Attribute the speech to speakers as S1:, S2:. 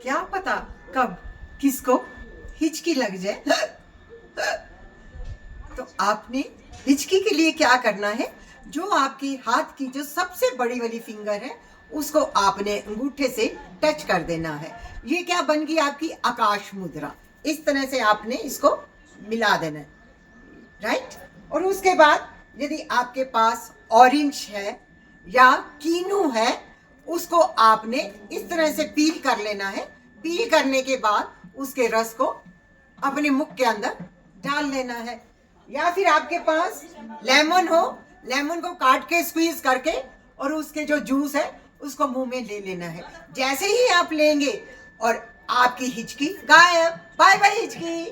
S1: क्या पता कब किसको हिचकी लग जाए। तो आपने हिचकी के लिए क्या करना है, जो आपकी हाथ की जो सबसे बड़ी वाली फिंगर है उसको आपने अंगूठे से टच कर देना है। ये क्या बन गई आपकी आकाश मुद्रा। इस तरह से आपने इसको मिला देना है, राइट। और उसके बाद यदि आपके पास ऑरेंज है या कीनू है, उसको आपने इस तरह से पील कर लेना है। पील करने के बाद उसके रस को अपने मुख के अंदर डाल लेना है। या फिर आपके पास लेमन हो, लेमन को काट के स्क्वीज करके और उसके जो जूस है उसको मुंह में ले लेना है। जैसे ही आप लेंगे और आपकी हिचकी गायब। बाय बाय हिचकी।